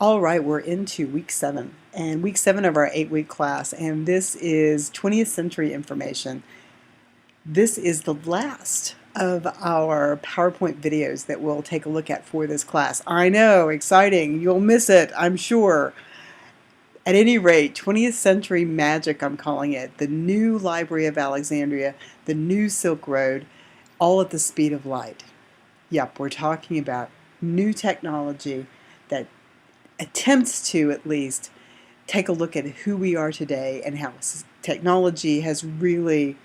All right, we're into week 7, and week 7 of our 8-week class, and this is 20th century information. This is the last of our PowerPoint videos that we'll take a look at for this class. I know, exciting. You'll miss it, I'm sure. At any rate, 20th century magic, I'm calling it. The new Library of Alexandria, the new Silk Road, all at the speed of light. Yep, we're talking about new technology that attempts to, at least, take a look at who we are today and how technology has really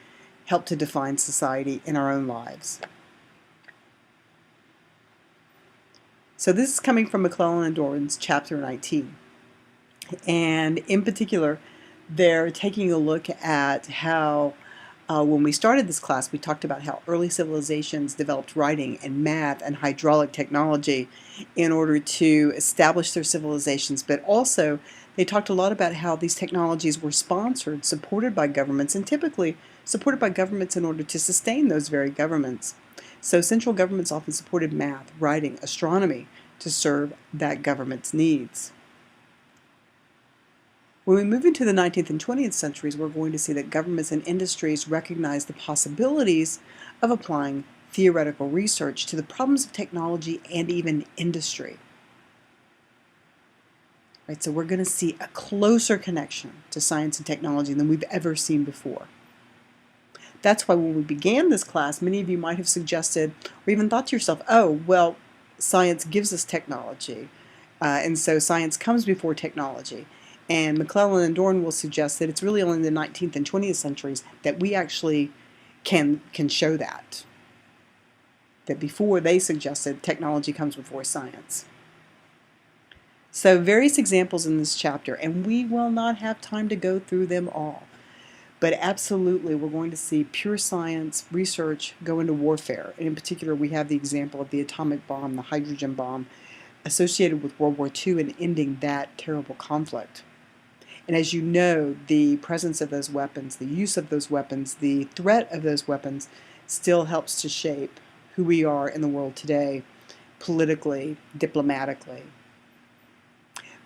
helped to define society in our own lives. So this is coming from McClellan and Doran's chapter 19. And in particular, they're taking a look at how when we started this class, we talked about how early civilizations developed writing and math and hydraulic technology in order to establish their civilizations, but also they talked a lot about how these technologies were sponsored, supported by governments, and typically supported by governments in order to sustain those very governments. So central governments often supported math, writing, astronomy to serve that government's needs. When we move into the 19th and 20th centuries, we're going to see that governments and industries recognize the possibilities of applying theoretical research to the problems of technology and even industry. Right, so we're going to see a closer connection to science and technology than we've ever seen before. That's why when we began this class, many of you might have suggested or even thought to yourself, oh, well, science gives us technology, and so science comes before technology. And McClellan and Doran will suggest that it's really only in the 19th and 20th centuries that we actually can show that. That before they suggested technology comes before science. So various examples in this chapter, and we will not have time to go through them all. But absolutely, we're going to see pure science research go into warfare. And in particular, we have the example of the atomic bomb, the hydrogen bomb, associated with World War II and ending that terrible conflict. And as you know, the presence of those weapons, the use of those weapons, the threat of those weapons still helps to shape who we are in the world today, politically, diplomatically.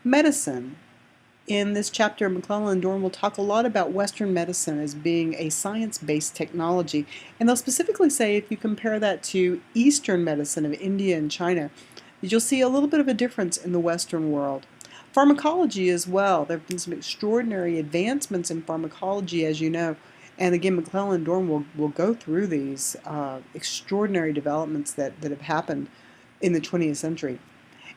Medicine. In this chapter, McClellan and Doran will talk a lot about Western medicine as being a science-based technology. And they'll specifically say if you compare that to Eastern medicine of India and China, you'll see a little bit of a difference in the Western world. Pharmacology as well. There have been some extraordinary advancements in pharmacology, as you know. And again, McClellan and Doran will go through these extraordinary developments that have happened in the 20th century.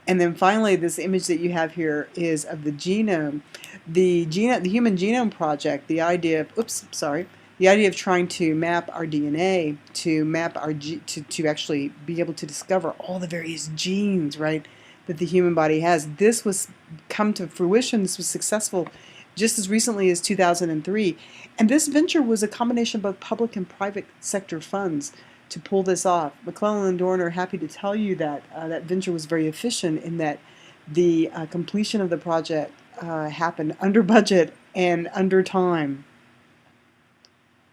And then finally, this image that you have here is of the genome. The Human Genome Project, the idea of trying to map our DNA, to map our to actually be able to discover all the various genes, right, that the human body has. This was come to fruition. This was successful just as recently as 2003. And this venture was a combination of both public and private sector funds to pull this off. McClellan and Doran are happy to tell you that that venture was very efficient in that the completion of the project happened under budget and under time.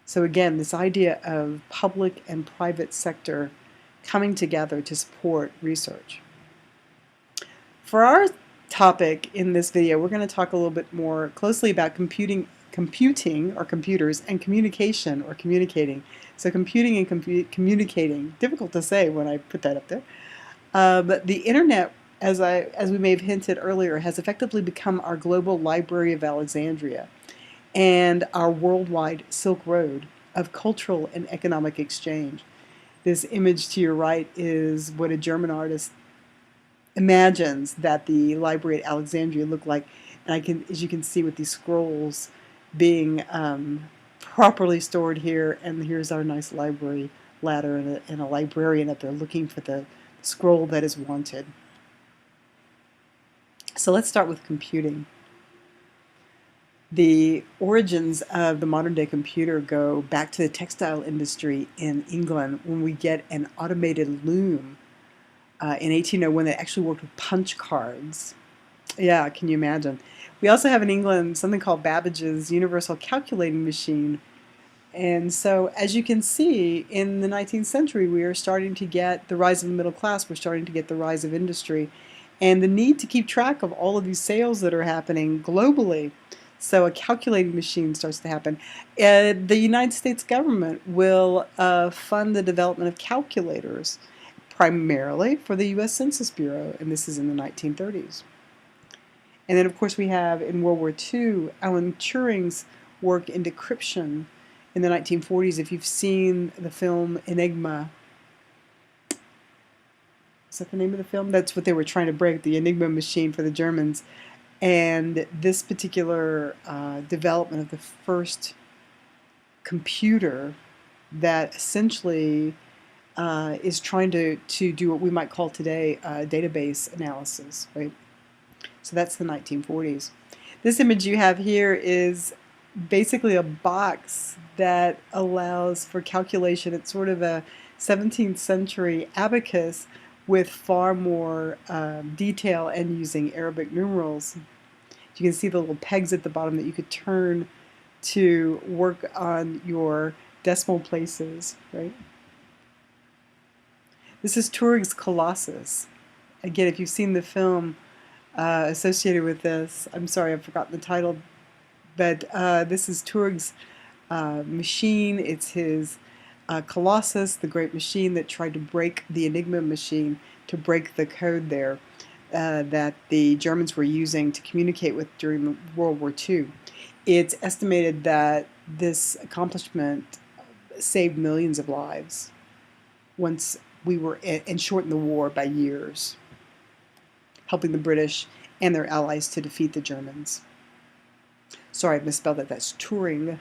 So again, this idea of public and private sector coming together to support research. For our topic in this video, we're going to talk a little bit more closely about computing or computers and communication or communicating. So computing and communicating, difficult to say when I put that up there. But the internet, as we may have hinted earlier, has effectively become our global Library of Alexandria and our worldwide Silk Road of cultural and economic exchange. This image to your right is what a German artist imagines that the library at Alexandria looked like. And as you can see with these scrolls being properly stored here, and here's our nice library ladder and a librarian up there looking for the scroll that is wanted. So let's start with computing. The origins of the modern day computer go back to the textile industry in England when we get an automated loom in 1801 that actually worked with punch cards. Yeah, can you imagine? We also have in England something called Babbage's Universal Calculating Machine. And so, as you can see, in the 19th century, we are starting to get the rise of the middle class. We're starting to get the rise of industry. and the need to keep track of all of these sales that are happening globally. So a calculating machine starts to happen. The United States government will fund the development of calculators, primarily for the U.S. Census Bureau, and this is in the 1930s. And then, of course, we have in World War II Alan Turing's work in decryption in the 1940s. If you've seen the film Enigma, is that the name of the film? That's what they were trying to break, the Enigma machine for the Germans. And this particular development of the first computer that essentially is trying to do what we might call today database analysis, right? So that's the 1940s. This image you have here is basically a box that allows for calculation. It's sort of a 17th century abacus with far more detail and using Arabic numerals. You can see the little pegs at the bottom that you could turn to work on your decimal places, right? This is Turing's Colossus. Again, if you've seen the film associated with this, I'm sorry, I've forgotten the title, but this is Turing's machine. It's his Colossus, the great machine that tried to break the Enigma machine, to break the code there that the Germans were using to communicate with during World War II. It's estimated that this accomplishment saved millions of lives once we were and shortened the war by years, helping the British and their allies to defeat the Germans. Sorry, I misspelled that. That's Turing.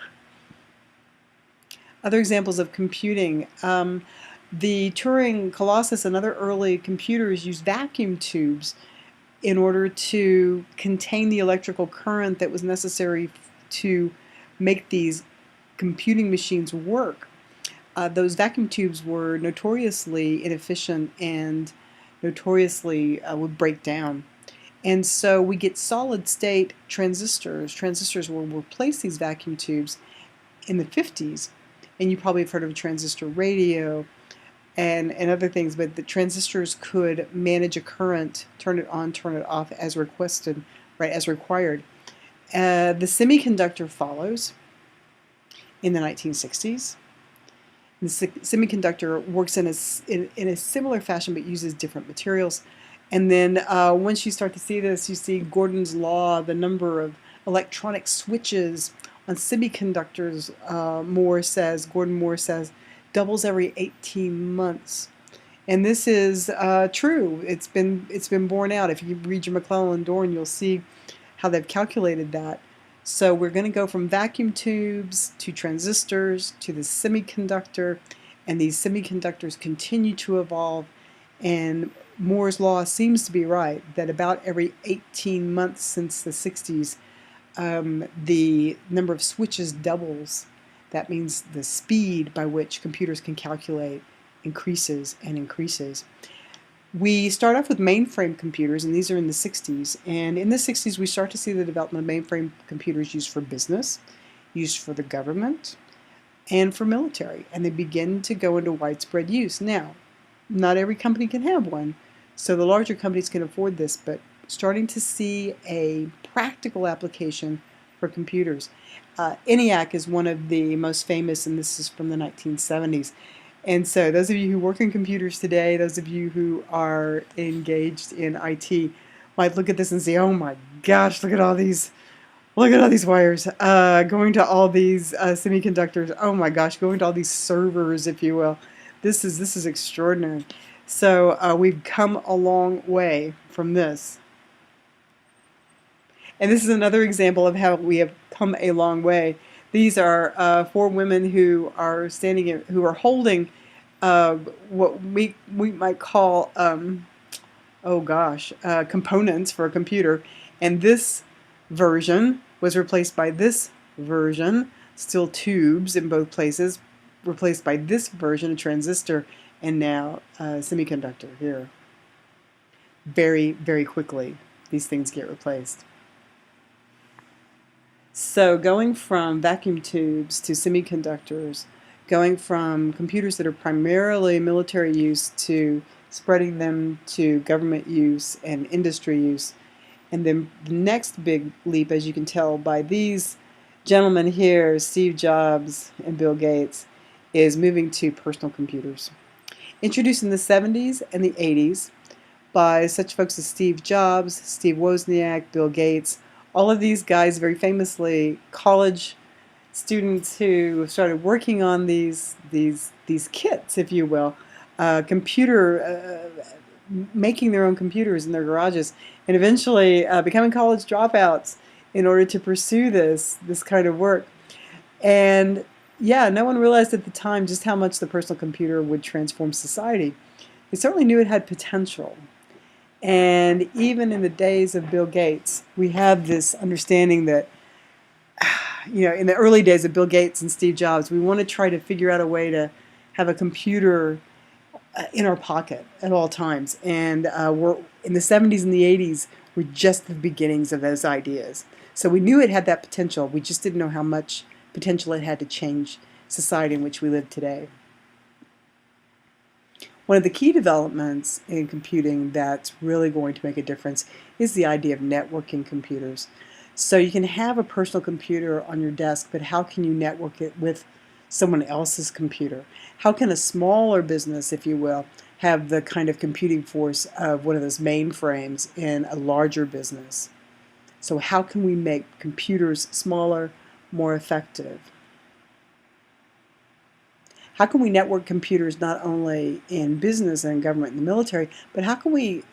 Other examples of computing. The Turing Colossus and other early computers used vacuum tubes in order to contain the electrical current that was necessary to make these computing machines work. Those vacuum tubes were notoriously inefficient and notoriously would break down. And so we get solid state transistors. Transistors will replace these vacuum tubes in the 50s. And you probably have heard of transistor radio and other things, but the transistors could manage a current, turn it on, turn it off as requested, right, as required. The semiconductor follows in the 1960s. The semiconductor works in a similar fashion but uses different materials. And then once you start to see this, you see Gordon's law, the number of electronic switches on semiconductors, Gordon Moore says, doubles every 18 months. And this is true. It's been borne out. If you read your McClellan and Dorn, you'll see how they've calculated that. So we're going to go from vacuum tubes to transistors to the semiconductor, and these semiconductors continue to evolve, and Moore's law seems to be right, that about every 18 months since the 60s, the number of switches doubles. That means the speed by which computers can calculate increases and increases. We start off with mainframe computers, and these are in the 60s. And in the 60s, we start to see the development of mainframe computers used for business, used for the government, and for military. And they begin to go into widespread use. Now, not every company can have one, so the larger companies can afford this, but starting to see a practical application for computers. ENIAC is one of the most famous, and this is from the 1970s. And so those of you who work in computers today, those of you who are engaged in IT, might look at this and say, oh my gosh, look at all these wires going to all these semiconductors. Oh my gosh, going to all these servers, if you will. This is extraordinary. So we've come a long way from this. And this is another example of how we have come a long way. These are 4 women who are who are holding what we might call, components for a computer. And this version was replaced by this version, still tubes in both places, replaced by this version, a transistor, and now a semiconductor here. Very, very quickly, these things get replaced. So going from vacuum tubes to semiconductors, going from computers that are primarily military use to spreading them to government use and industry use. And then the next big leap, as you can tell by these gentlemen here, Steve Jobs and Bill Gates, is moving to personal computers. Introduced in the 70s and the 80s by such folks as Steve Jobs, Steve Wozniak, Bill Gates, all of these guys, very famously college students who started working on these kits, if you will, making their own computers in their garages, and eventually becoming college dropouts in order to pursue this kind of work. And yeah, no one realized at the time just how much the personal computer would transform society. They certainly knew it had potential. And even in the days of Bill Gates, we have this understanding that, in the early days of Bill Gates and Steve Jobs, we want to try to figure out a way to have a computer in our pocket at all times. And we're in the 70s and the 80s were just the beginnings of those ideas. So we knew it had that potential. We just didn't know how much potential it had to change society in which we live today. One of the key developments in computing that's really going to make a difference is the idea of networking computers. So you can have a personal computer on your desk, but how can you network it with someone else's computer? How can a smaller business, if you will, have the kind of computing force of one of those mainframes in a larger business? So how can we make computers smaller, more effective? How can we network computers not only in business and government and the military, but how can we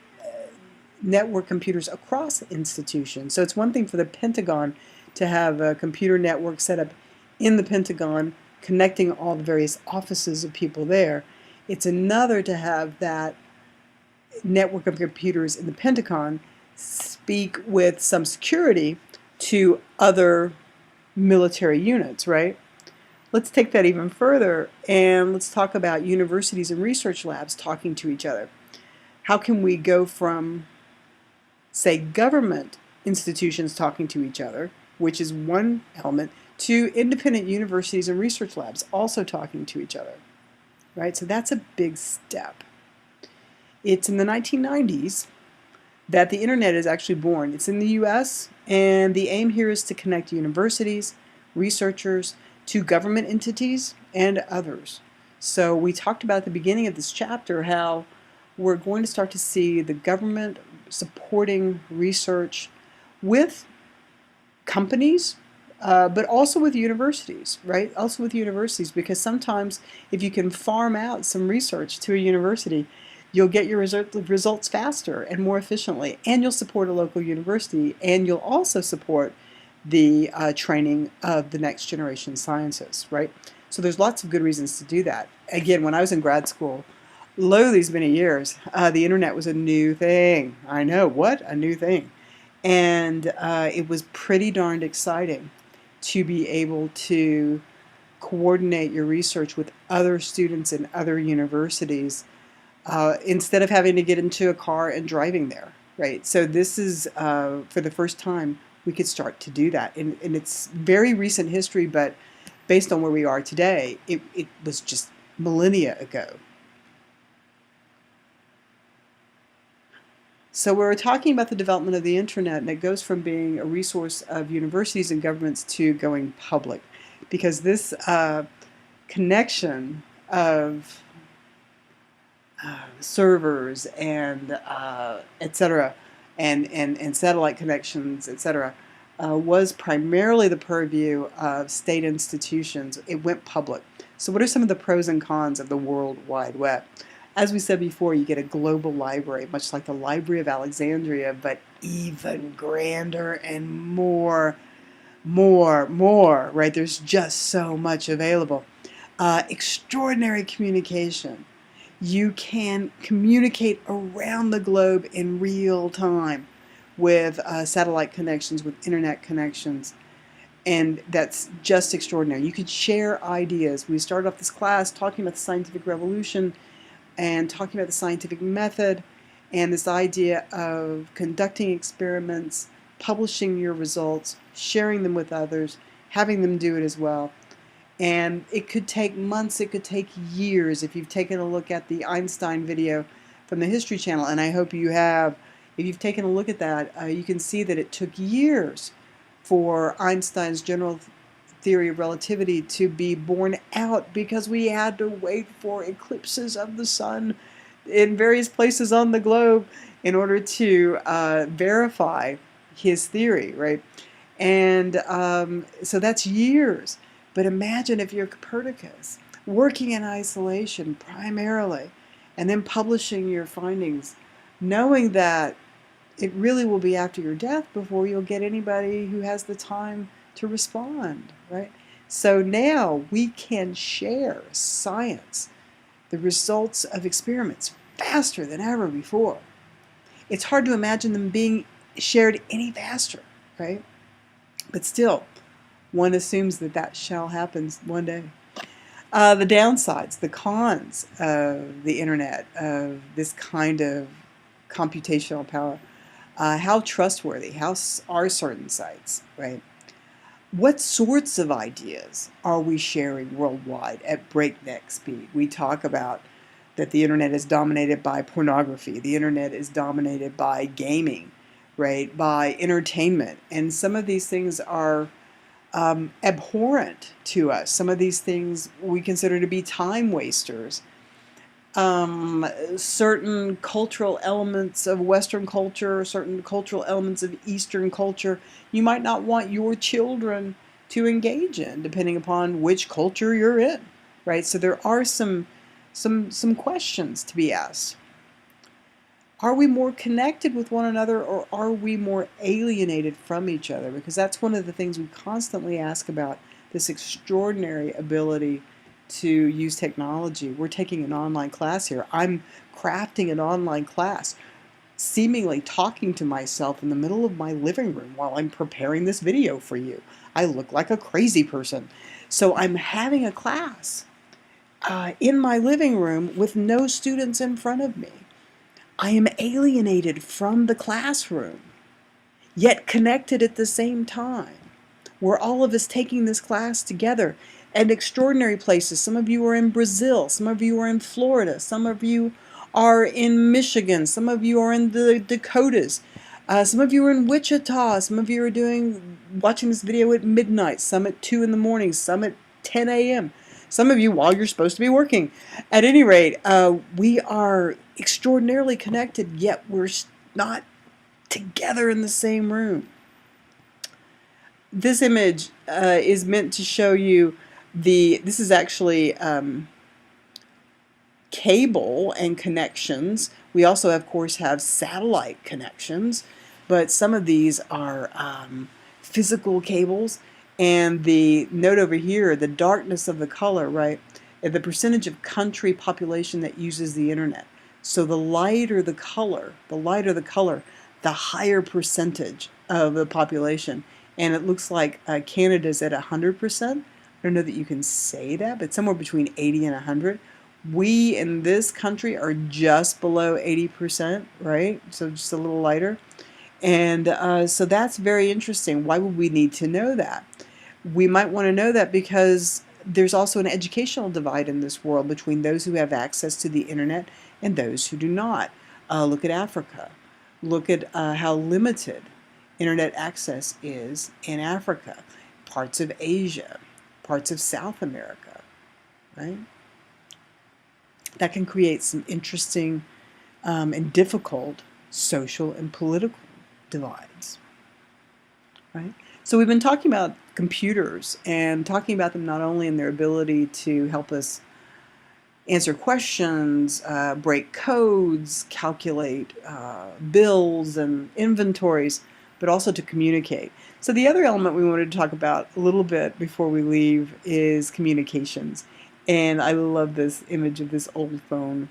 network computers across institutions? So it's one thing for the Pentagon to have a computer network set up in the Pentagon, connecting all the various offices of people there. It's another to have that network of computers in the Pentagon speak with some security to other military units, right? Let's take that even further and let's talk about universities and research labs talking to each other. How can we go from, say, government institutions talking to each other, which is one element, to independent universities and research labs also talking to each other, right? So that's a big step. It's in the 1990s that the internet is actually born. It's in the US, and the aim here is to connect universities, researchers, to government entities and others. So we talked about at the beginning of this chapter how we're going to start to see the government supporting research with companies, but also with universities, right? Also with universities, because sometimes if you can farm out some research to a university, you'll get your results faster and more efficiently, and you'll support a local university, and you'll also support the training of the next generation scientists, right? So there's lots of good reasons to do that. Again, when I was in grad school, lo these many years, the internet was a new thing. I know, what? A new thing. And it was pretty darned exciting to be able to coordinate your research with other students in other universities instead of having to get into a car and driving there, right? So this is, for the first time, we could start to do that. And it's very recent history, but based on where we are today, it was just millennia ago. So we're talking about the development of the internet, and it goes from being a resource of universities and governments to going public, because this connection of servers and etc. and satellite connections, etc., was primarily the purview of state institutions. It went public. So what are some of the pros and cons of the World Wide Web? As we said before, you get a global library, much like the Library of Alexandria, but even grander and more, right? There's just so much available. Extraordinary communication. You can communicate around the globe in real time with satellite connections, with internet connections, and that's just extraordinary. You could share ideas. We started off this class talking about the scientific revolution and talking about the scientific method and this idea of conducting experiments, publishing your results, sharing them with others, having them do it as well. And it could take months, it could take years. If you've taken a look at the Einstein video from the History Channel, and I hope you have. If you've taken a look at that, you can see that it took years for Einstein's general theory of relativity to be borne out because we had to wait for eclipses of the sun in various places on the globe in order to verify his theory, right? And so that's years. But imagine if you're Copernicus, working in isolation primarily, and then publishing your findings, knowing that it really will be after your death before you'll get anybody who has the time to respond, right? So now we can share science, the results of experiments, faster than ever before. It's hard to imagine them being shared any faster, right? But still, one assumes that that shall happen one day. The downsides, the cons of the internet, of this kind of computational power. How trustworthy? How are certain sites, right? What sorts of ideas are we sharing worldwide at breakneck speed? We talk about that the internet is dominated by pornography. The internet is dominated by gaming, right? By entertainment. And some of these things are abhorrent to us. Some of these things we consider to be time wasters. Certain cultural elements of Western culture, certain cultural elements of Eastern culture, you might not want your children to engage in, depending upon which culture you're in, right? So there are some questions to be asked. Are we more connected with one another, or are we more alienated from each other? Because that's one of the things we constantly ask about, this extraordinary ability to use technology. We're taking an online class here. I'm crafting an online class, seemingly talking to myself in the middle of my living room while I'm preparing this video for you. I look like a crazy person. So I'm having a class in my living room with no students in front of me. I am alienated from the classroom, yet connected at the same time. We're all of us taking this class together at extraordinary places. Some of you are in Brazil, some of you are in Florida, some of you are in Michigan, some of you are in the Dakotas, some of you are in Wichita, some of you are watching this video at midnight, some at 2 in the morning, some at 10 a.m., some of you while you're supposed to be working. At any rate, we are extraordinarily connected, yet we're not together in the same room. This image is meant to show you this is actually cable and connections. We also, of course, have satellite connections, but some of these are physical cables. And the note over here, the darkness of the color, right, the percentage of country population that uses the internet. So the lighter the color, the higher percentage of the population. And it looks like Canada's at 100%. I don't know that you can say that, but somewhere between 80 and 100. We in this country are just below 80%, right? So just a little lighter. And so that's very interesting. Why would we need to know that? We might want to know that because there's also an educational divide in this world between those who have access to the internet and those who do not. Look at Africa. Look at how limited internet access is in Africa, parts of Asia, parts of South America, right? That can create some interesting and difficult social and political divides, right? So we've been talking about computers and talking about them not only in their ability to help us answer questions, break codes, calculate bills and inventories, but also to communicate. So the other element we wanted to talk about a little bit before we leave is communications. And I love this image of this old phone.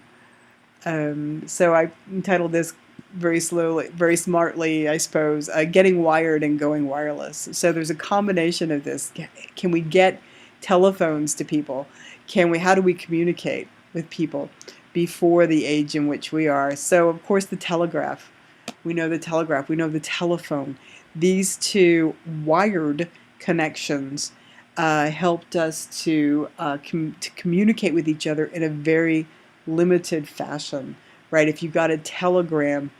So I entitled this very slowly, very smartly, I suppose, Getting Wired and Going Wireless. So there's a combination of this. Can we get telephones to people? How do we communicate with people before the age in which we are? So of course the telegraph. We know the telegraph, we know the telephone. These two wired connections helped us to communicate with each other in a very limited fashion, right? If you got a telegram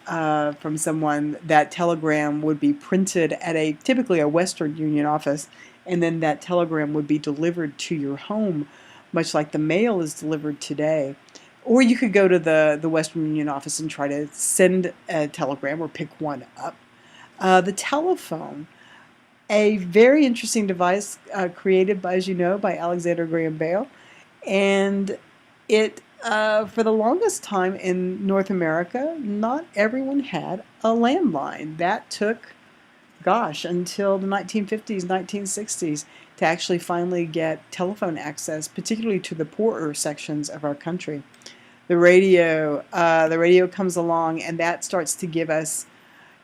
from someone, that telegram would be printed at typically a Western Union office, and then that telegram would be delivered to your home, much like the mail is delivered today. Or you could go to the Western Union office and try to send a telegram or pick one up. The telephone, a very interesting device created, by, as you know, by Alexander Graham Bell, and it for the longest time in North America, not everyone had a landline. That took, gosh, until the 1950s, 1960s to actually finally get telephone access, particularly to the poorer sections of our country. The radio comes along, and that starts to give us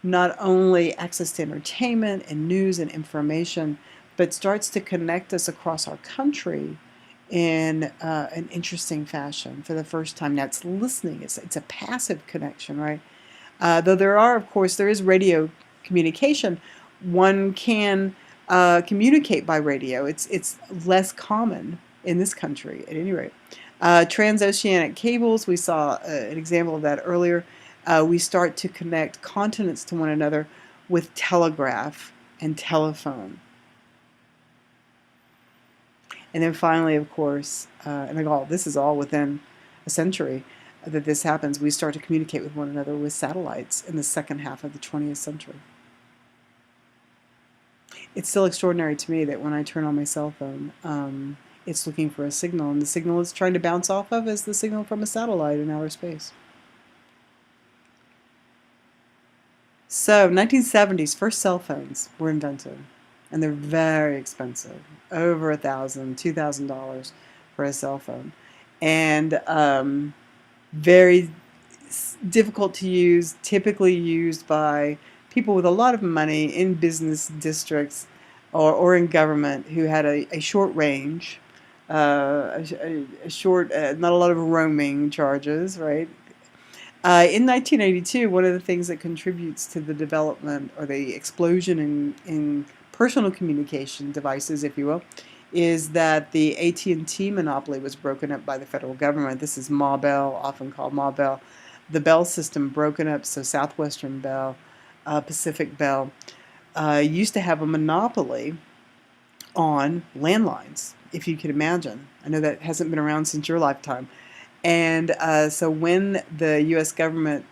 not only access to entertainment and news and information, but starts to connect us across our country in an interesting fashion for the first time. That's listening. It's a passive connection, right? Though there is radio communication. One can communicate by radio. It's less common in this country, at any rate. Transoceanic cables, we saw an example of that earlier. We start to connect continents to one another with telegraph and telephone. And then finally, of course, this is all within a century that this happens, we start to communicate with one another with satellites in the second half of the 20th century. It's still extraordinary to me that when I turn on my cell phone, it's looking for a signal, and the signal it's trying to bounce off of is the signal from a satellite in outer space. So, 1970s, first cell phones were invented, and they're very expensive, over $1,000, $2,000 for a cell phone, and very difficult to use, typically used by people with a lot of money in business districts or in government who had a short range, not a lot of roaming charges, right? In 1982, one of the things that contributes to the development or the explosion in personal communication devices, if you will, is that the AT&T monopoly was broken up by the federal government. This is Ma Bell, often called Ma Bell. The Bell system broken up, so Southwestern Bell, Pacific Bell, used to have a monopoly on landlines, if you could imagine. I know that hasn't been around since your lifetime. And so when the U.S. government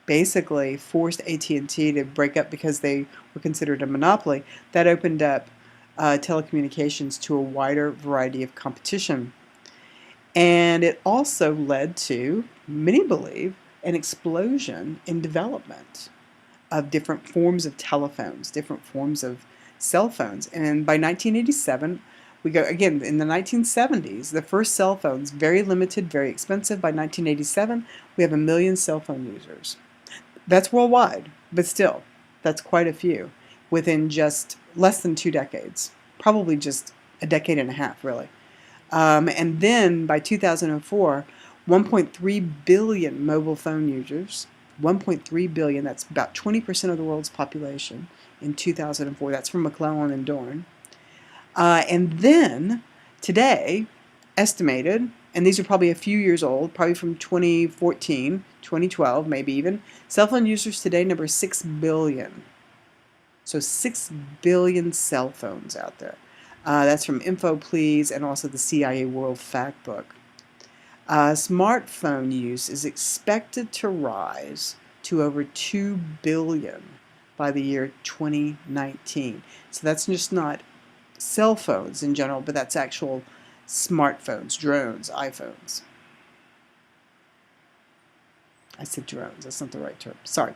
basically forced AT&T to break up because they were considered a monopoly, that opened up telecommunications to a wider variety of competition. And it also led to, many believe, an explosion in development of different forms of telephones, different forms of cell phones. And by 1987, we go, again, in the 1970s, the first cell phones, very limited, very expensive. By 1987, we have 1 million cell phone users. That's worldwide, but still, that's quite a few within just less than 2 decades, probably just a decade and a half, really. And then by 2004, 1.3 billion mobile phone users, 1.3 billion, that's about 20% of the world's population in 2004. That's from McClellan and Dorn. And then today, estimated, and these are probably a few years old, probably from 2014, 2012, maybe even, cell phone users today number 6 billion. So 6 billion cell phones out there. That's from InfoPlease and also the CIA World Factbook. Smartphone use is expected to rise to over 2 billion by the year 2019. So that's just not cell phones in general, but that's actual smartphones, drones, iPhones. I said drones, that's not the right term. Sorry.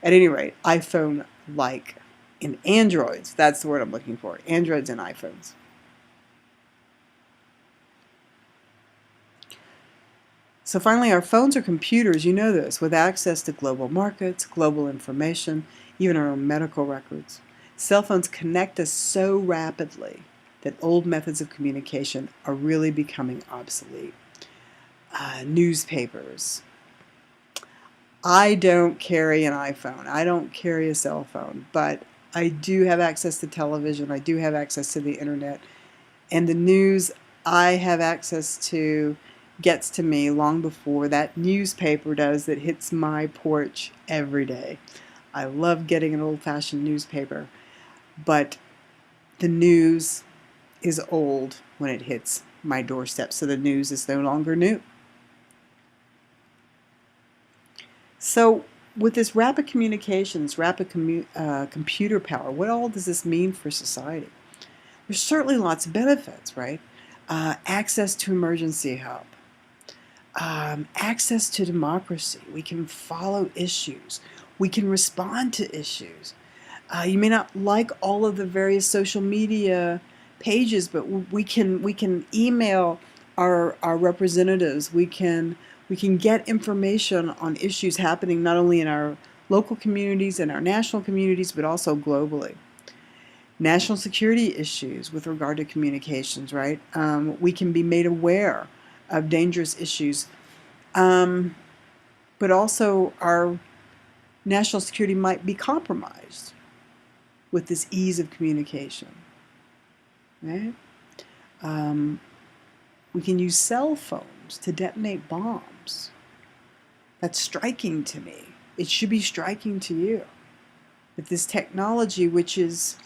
At any rate, iPhone-like in Androids, that's the word I'm looking for. Androids and iPhones. So finally, our phones are computers, you know this, with access to global markets, global information, even our own medical records. Cell phones connect us so rapidly that old methods of communication are really becoming obsolete. Newspapers. I don't carry an iPhone. I don't carry a cell phone, but I do have access to television. I do have access to the internet. And the news I have access to gets to me long before that newspaper does that hits my porch every day. I love getting an old-fashioned newspaper, but the news is old when it hits my doorstep, so the news is no longer new. So with this rapid communications, computer power, what all does this mean for society? There's certainly lots of benefits, right? Access to emergency help, access to democracy. We can follow issues. We can respond to issues. You may not like all of the various social media pages, but we can email our representatives. We can get information on issues happening not only in our local communities and our national communities, but also globally. National security issues with regard to communications, right? We can be made aware of dangerous issues, but also our national security might be compromised with this ease of communication, right? We can use cell phones to detonate bombs. That's striking to me. It should be striking to you that this technology, which is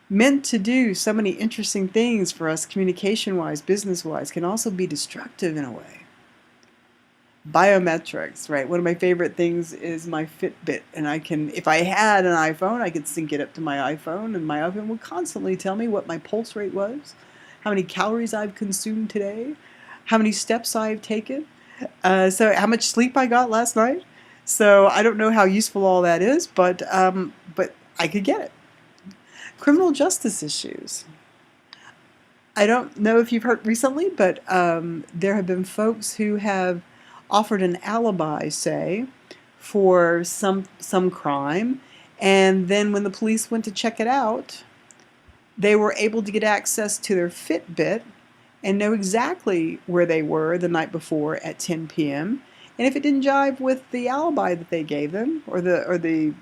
meant to do so many interesting things for us communication-wise, business-wise, can also be destructive in a way. Biometrics, right? One of my favorite things is my Fitbit, and I can, if I had an iPhone, I could sync it up to my iPhone, and my iPhone would constantly tell me what my pulse rate was, how many calories I've consumed today, how many steps I've taken, so how much sleep I got last night. So I don't know how useful all that is, but I could get it. Criminal justice issues. I don't know if you've heard recently, but there have been folks who have offered an alibi, say, for some crime, and then when the police went to check it out, they were able to get access to their Fitbit and know exactly where they were the night before at 10 p.m. And if it didn't jive with the alibi that they gave them, or the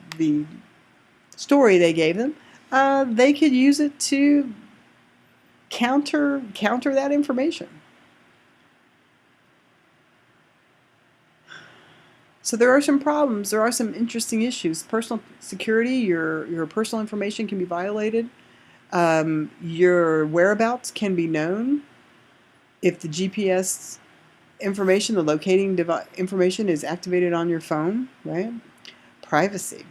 story they gave them, they could use it to counter that information. So there are some problems. There are some interesting issues. Personal security, your personal information can be violated. Your whereabouts can be known if the GPS information, the locating information is activated on your phone, right? Privacy.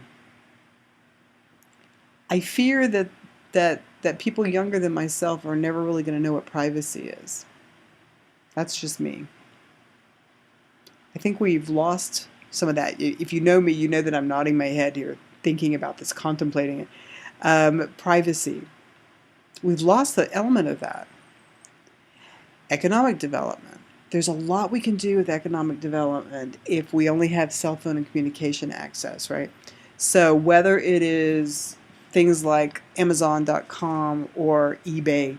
I fear that people younger than myself are never really going to know what privacy is. That's just me. I think we've lost some of that. If you know me, you know that I'm nodding my head here, thinking about this, contemplating it. Privacy. We've lost the element of that. Economic development. There's a lot we can do with economic development if we only have cell phone and communication access, right? So whether it is things like Amazon.com or eBay,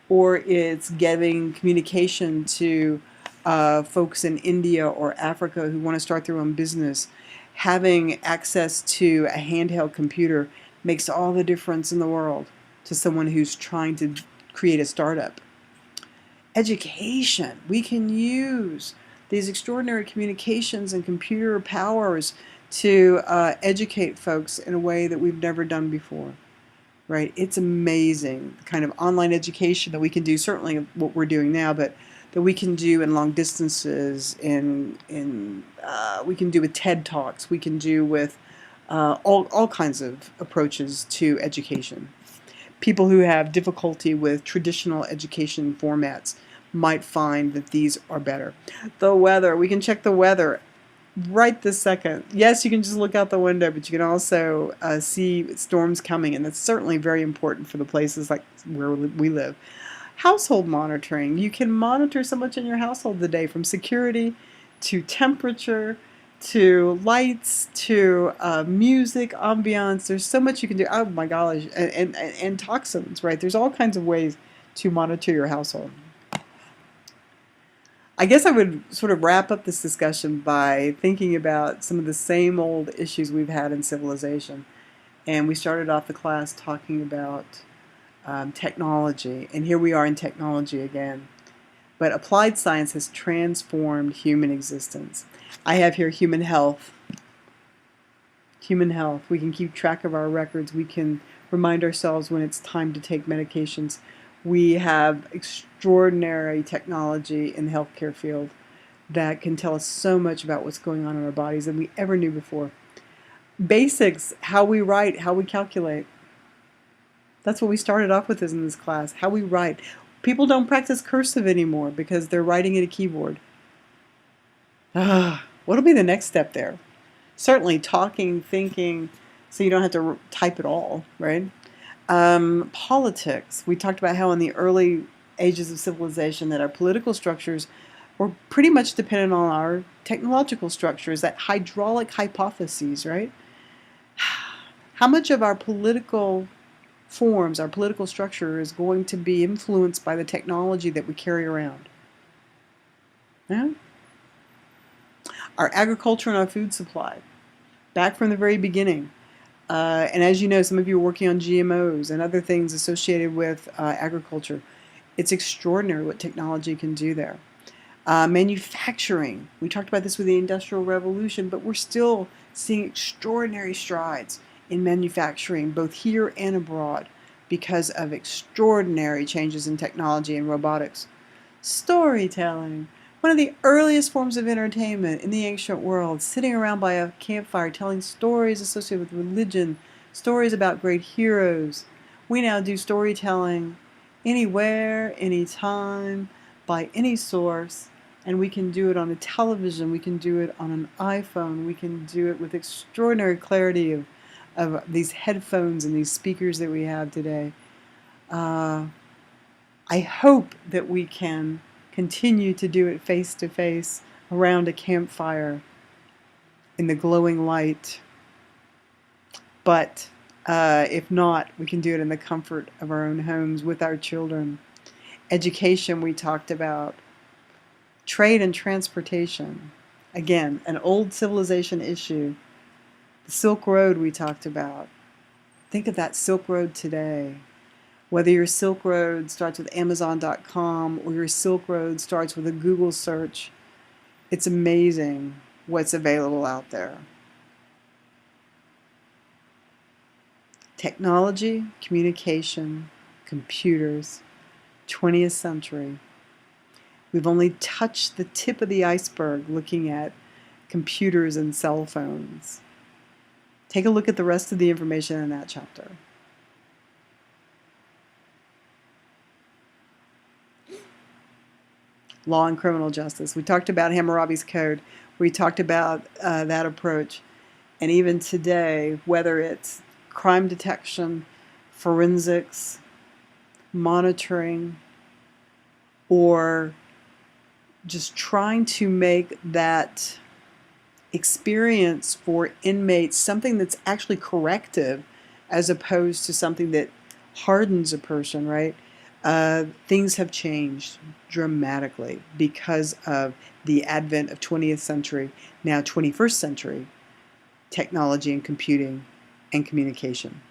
or it's giving communication to folks in India or Africa who want to start their own business, having access to a handheld computer makes all the difference in the world to someone who's trying to create a startup. Education. We can use these extraordinary communications and computer powers to educate folks in a way that we've never done before. Right? It's amazing the kind of online education that we can do, certainly what we're doing now, but that we can do in long distances, we can do with TED Talks, we can do with all kinds of approaches to education. People who have difficulty with traditional education formats might find that these are better. The weather, we can check the weather right this second. Yes, you can just look out the window, but you can also see storms coming, and that's certainly very important for the places like where we live. Household monitoring. You can monitor so much in your household today, from security to temperature to lights to music, ambiance. There's so much you can do. Oh my gosh, and toxins, right? There's all kinds of ways to monitor your household. I guess I would sort of wrap up this discussion by thinking about some of the same old issues we've had in civilization. And we started off the class talking about technology, and here we are in technology again. but applied science has transformed human existence. I have here human health. Human health. We can keep track of our records. We can remind ourselves when it's time to take medications. We have extraordinary technology in the healthcare field that can tell us so much about what's going on in our bodies than we ever knew before. Basics, how we write, how we calculate. That's what we started off with in this class, how we write. People don't practice cursive anymore because they're writing at a keyboard. What'll be the next step there? Certainly talking, thinking, so you don't have to type it all, right? Politics. We talked about how in the early ages of civilization that our political structures were pretty much dependent on our technological structures, that hydraulic hypotheses, right? How much of our political forms, our political structure is going to be influenced by the technology that we carry around? Yeah? Our agriculture and our food supply, back from the very beginning. And as you know, some of you are working on GMOs and other things associated with agriculture. It's extraordinary what technology can do there. Manufacturing. We talked about this with the Industrial Revolution, but we're still seeing extraordinary strides in manufacturing, both here and abroad, because of extraordinary changes in technology and robotics. Storytelling. One of the earliest forms of entertainment in the ancient world, sitting around by a campfire telling stories associated with religion, stories about great heroes. We now do storytelling anywhere, anytime, by any source, and we can do it on a television, we can do it on an iPhone, we can do it with extraordinary clarity of these headphones and these speakers that we have today. I hope that we can continue to do it face to face around a campfire in the glowing light. But if not, we can do it in the comfort of our own homes with our children. Education, we talked about. Trade and transportation. Again, an old civilization issue. The Silk Road we talked about. Think of that Silk Road today. Whether your Silk Road starts with Amazon.com or your Silk Road starts with a Google search, it's amazing what's available out there. Technology, communication, computers, 20th century. We've only touched the tip of the iceberg looking at computers and cell phones. Take a look at the rest of the information in that chapter. Law and criminal justice. We talked about Hammurabi's Code. We talked about that approach. And even today, whether it's crime detection, forensics, monitoring, or just trying to make that experience for inmates something that's actually corrective as opposed to something that hardens a person, right? Things have changed dramatically because of the advent of 20th century, now 21st century, technology and computing and communication.